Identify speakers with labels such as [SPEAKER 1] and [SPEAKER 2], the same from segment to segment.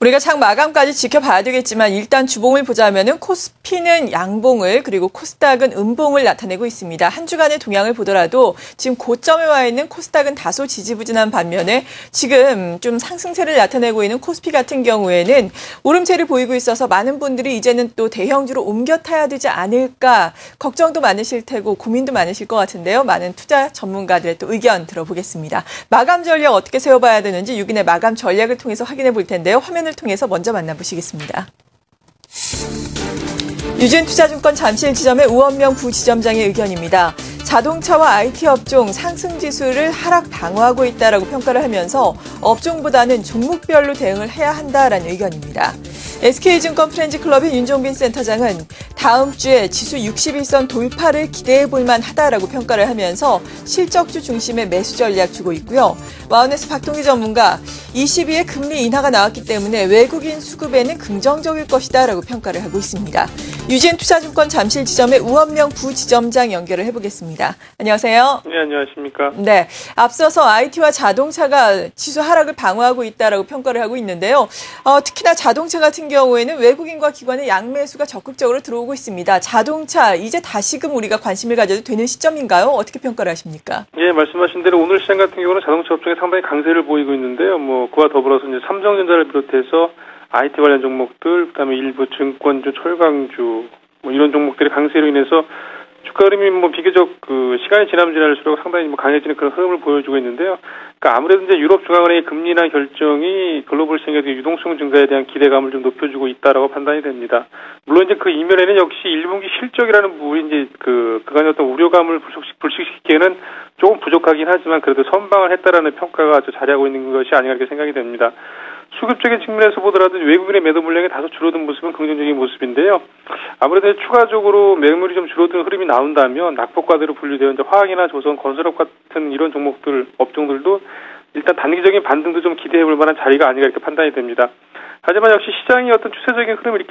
[SPEAKER 1] 우리가 장 마감까지 지켜봐야 되겠지만 일단 주봉을 보자면은 코스피는 양봉을 그리고 코스닥은 음봉을 나타내고 있습니다. 한 주간의 동향을 보더라도 지금 고점에 와 있는 코스닥은 다소 지지부진한 반면에 지금 좀 상승세를 나타내고 있는 코스피 같은 경우에는 오름세를 보이고 있어서 많은 분들이 이제는 또 대형주로 옮겨 타야 되지 않을까 걱정도 많으실 테고 고민도 많으실 것 같은데요. 많은 투자 전문가들의 또 의견 들어보겠습니다. 마감 전략 어떻게 세워봐야 되는지 6인의 마감 전략을 통해서 확인해 볼 텐데요. 화면을 통해서 먼저 만나보시겠습니다. 유진투자증권 잠실 지점의 우원명 부지점장의 의견입니다. 자동차와 IT 업종 상승지수를 하락 방어하고 있다라고 평가를 하면서 업종보다는 종목별로 대응을 해야 한다라는 의견입니다. SK증권 프렌즈클럽의 윤종빈 센터장은 다음 주에 지수 61선 돌파를 기대해 볼 만하다라고 평가를 하면서 실적주 중심의 매수 전략 주고 있고요. 와운에서 박동희 전문가 22의 금리 인하가 나왔기 때문에 외국인 수급에는 긍정적일 것이다라고 평가를 하고 있습니다. 유진투자증권 잠실 지점의 우원명 부지점장 연결을 해보겠습니다. 안녕하세요.
[SPEAKER 2] 네, 안녕하십니까.
[SPEAKER 1] 네, 앞서서 IT와 자동차가 지수 하락을 방어하고 있다라고 평가를 하고 있는데요. 특히나 자동차 같은 경우에는 외국인과 기관의 양매수가 적극적으로 들어오고 있습니다. 자동차 이제 다시금 우리가 관심을 가져도 되는 시점인가요? 어떻게 평가를 하십니까?
[SPEAKER 2] 예, 말씀하신 대로 오늘 시장 같은 경우는 자동차 업종에 상당히 강세를 보이고 있는데요. 그와 더불어서 이제 삼성전자를 비롯해서 IT 관련 종목들, 그다음에 일부 증권주, 철강주 이런 종목들의 강세로 인해서 주가 흐름이 비교적 시간이 지나면 지날수록 상당히 강해지는 그런 흐름을 보여주고 있는데요. 그러니까 아무래도 이제 유럽 중앙은행의 금리 인하 결정이 글로벌 시장의 유동성 증가에 대한 기대감을 좀 높여주고 있다라고 판단이 됩니다. 물론 이제 그 이면에는 역시 1분기 실적이라는 부분이 이제 그간의 어떤 우려감을 불식시키기에는 조금 부족하긴 하지만 그래도 선방을 했다라는 평가가 아주 자리하고 있는 것이 아닌가 이렇게 생각이 됩니다. 수급적인 측면에서 보더라도 외국인의 매도 물량이 다소 줄어든 모습은 긍정적인 모습인데요. 아무래도 추가적으로 매물이 좀 줄어든 흐름이 나온다면 낙폭과대로 분류되어 이제 화학이나 조선, 건설업 같은 이런 종목들, 업종들도 일단 단기적인 반등도 좀 기대해볼 만한 자리가 아닌가 이렇게 판단이 됩니다. 하지만 역시 시장이 어떤 추세적인 흐름을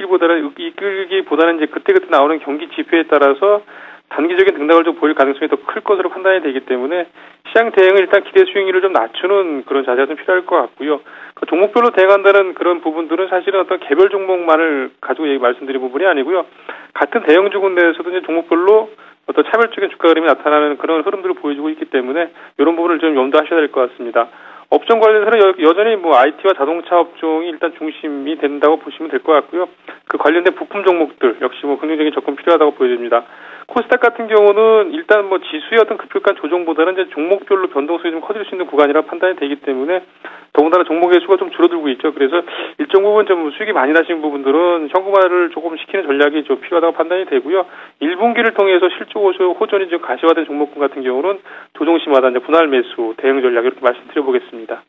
[SPEAKER 2] 이끌기보다는 이제 그때그때 나오는 경기 지표에 따라서 단기적인 등락을 좀 보일 가능성이 더 클 것으로 판단이 되기 때문에 시장 대응을 일단 기대 수익률을 좀 낮추는 그런 자세가 좀 필요할 것 같고요. 종목별로 대응한다는 그런 부분들은 사실은 어떤 개별 종목만을 가지고 말씀드린 부분이 아니고요. 같은 대형주군 내에서도 이제 종목별로 어떤 차별적인 주가 흐름이 나타나는 그런 흐름들을 보여주고 있기 때문에 이런 부분을 좀 염두하셔야 될 것 같습니다. 업종 관련해서는 여전히 IT와 자동차 업종이 일단 중심이 된다고 보시면 될 것 같고요. 그 관련된 부품 종목들 역시 긍정적인 접근 필요하다고 보여집니다. 코스닥 같은 경우는 일단 지수의 어떤 급격한 조정보다는 이제 종목별로 변동성이 좀 커질 수 있는 구간이라 판단이 되기 때문에 더군다나 종목의 수가 좀 줄어들고 있죠. 그래서 일정 부분 좀 수익이 많이 나신 부분들은 현금화를 조금 시키는 전략이 좀 필요하다고 판단이 되고요. 1분기를 통해서 실적 호전이 좀 가시화된 종목군 같은 경우는 조정시마다 이제 분할 매수 대응 전략 이렇게 말씀드려보겠습니다.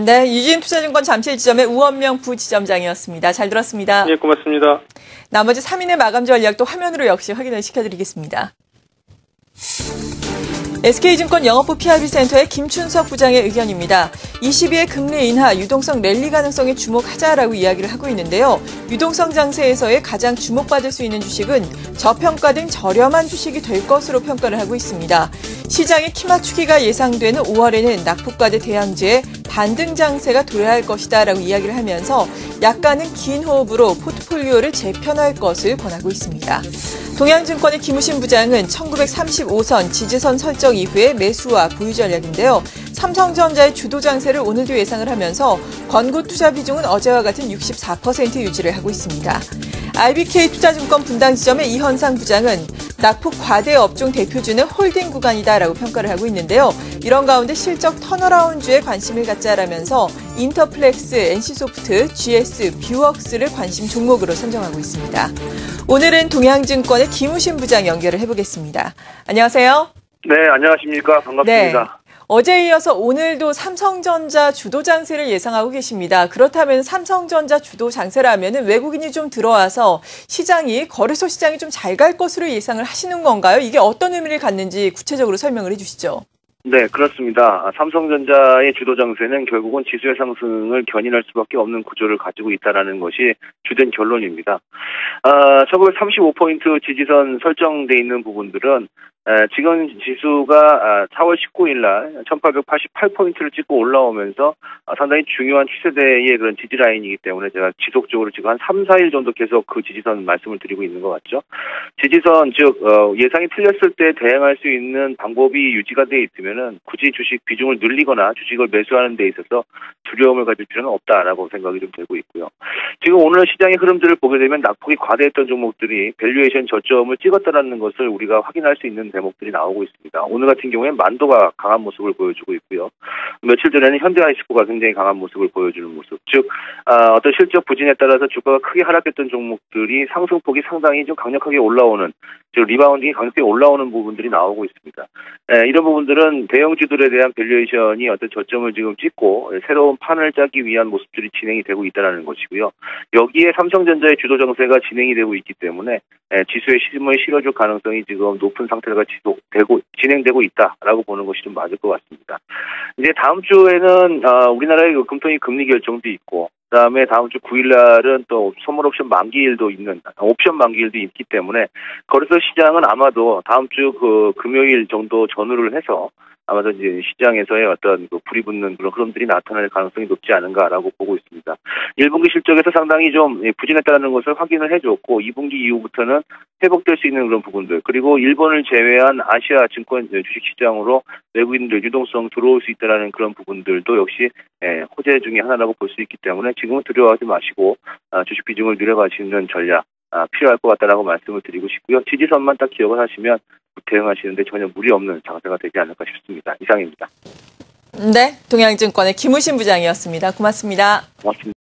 [SPEAKER 1] 네, 유진투자증권 잠실 지점의 우원명 부지점장이었습니다. 잘 들었습니다.
[SPEAKER 2] 예, 고맙습니다.
[SPEAKER 1] 나머지 3인의 마감 전략도 화면으로 역시 확인을 시켜드리겠습니다. SK증권 영업부 PRB센터의 김춘석 부장의 의견입니다. 22의 금리 인하, 유동성 랠리 가능성에 주목하자라고 이야기를 하고 있는데요. 유동성 장세에서의 가장 주목받을 수 있는 주식은 저평가된 저렴한 주식이 될 것으로 평가를 하고 있습니다. 시장의 키맞추기가 예상되는 5월에는 낙폭과대 대항제에 반등 장세가 도래할 것이다라고 이야기를 하면서 약간은 긴 호흡으로 포트폴리오를 재편할 것을 권하고 있습니다. 동양증권의 김우신 부장은 1935선 지지선 설정 이후에 매수와 보유 전략인데요. 삼성전자의 주도 장세를 오늘도 예상을 하면서 권고 투자 비중은 어제와 같은 64% 유지를 하고 있습니다. IBK 투자증권 분당 지점의 이현상 부장은 낙폭 과대 업종 대표주는 홀딩 구간이다라고 평가를 하고 있는데요. 이런 가운데 실적 턴어라운드에 관심을 갖자라면서 인터플렉스, NC소프트, GS, 뷰웍스를 관심 종목으로 선정하고 있습니다. 오늘은 동양증권의 김우신 부장 연결을 해보겠습니다. 안녕하세요.
[SPEAKER 3] 네, 안녕하십니까. 반갑습니다.
[SPEAKER 1] 네. 어제에 이어서 오늘도 삼성전자 주도 장세를 예상하고 계십니다. 그렇다면 삼성전자 주도 장세라면 외국인이 좀 들어와서 거래소 시장이 좀 잘 갈 것으로 예상을 하시는 건가요? 이게 어떤 의미를 갖는지 구체적으로 설명을 해주시죠.
[SPEAKER 3] 네, 그렇습니다. 삼성전자의 주도 장세는 결국은 지수의 상승을 견인할 수밖에 없는 구조를 가지고 있다는 것이 주된 결론입니다. 1935포인트 지지선 설정돼 있는 부분들은 지금 지수가 4월 19일 날 1888포인트를 찍고 올라오면서 상당히 중요한 추세대의 그런 지지 라인이기 때문에 제가 지속적으로 지금 한 3, 4일 정도 계속 그 지지선 말씀을 드리고 있는 것 같죠. 지지선, 즉 예상이 틀렸을 때 대응할 수 있는 방법이 유지가 돼 있으면은 굳이 주식 비중을 늘리거나 주식을 매수하는 데 있어서 두려움을 가질 필요는 없다라고 생각이 좀 되고 있고요. 지금 오늘 시장의 흐름들을 보게 되면 낙폭이 과대했던 종목들이 밸류에이션 저점을 찍었다는 것을 우리가 확인할 수 있는 대목들이 나오고 있습니다. 오늘 같은 경우에는 만도가 강한 모습을 보여주고 있고요. 며칠 전에는 현대아이스코가 굉장히 강한 모습을 보여주는 모습. 즉 어떤 실적 부진에 따라서 주가가 크게 하락했던 종목들이 상승폭이 상당히 좀 강력하게 올라오는, 즉 리바운딩이 강력하게 올라오는 부분들이 나오고 있습니다. 이런 부분들은 대형주들에 대한 밸류에이션이 어떤 저점을 지금 찍고 새로운 판을 짜기 위한 모습들이 진행이 되고 있다는 것이고요. 여기에 삼성전자의 주도 정세가 진행이 되고 있기 때문에 지수의 힘을 실어줄 가능성이 지금 높은 상태가 진행되고 있다라고 보는 것이 좀 맞을 것 같습니다. 이제 다음 주에는 우리나라의 금통위 금리 결정도 있고, 그다음에 다음 주 9일 날은 또 선물 옵션 만기일도 있는, 옵션 만기일도 있기 때문에 거래소 시장은 아마도 다음 주 그 금요일 정도 전후를 해서 아마도 이제 시장에서의 어떤 그 불이 붙는 그런 흐름들이 나타날 가능성이 높지 않은가라고 보고 있습니다. 1분기 실적에서 상당히 좀 부진했다는 것을 확인을 해줬고, 2분기 이후부터는 회복될 수 있는 그런 부분들, 그리고 일본을 제외한 아시아 증권 주식시장으로 외국인들 유동성 들어올 수 있다는 그런 부분들도 역시 호재 중에 하나라고 볼 수 있기 때문에 지금은 두려워하지 마시고 주식 비중을 늘려가시는 전략 필요할 것 같다라고 말씀을 드리고 싶고요. 지지선만 딱 기억을 하시면 대응하시는데 전혀 무리 없는 장세가 되지 않을까 싶습니다. 이상입니다.
[SPEAKER 1] 네, 동양증권의 김우신 부장이었습니다. 고맙습니다.
[SPEAKER 3] 고맙습니다.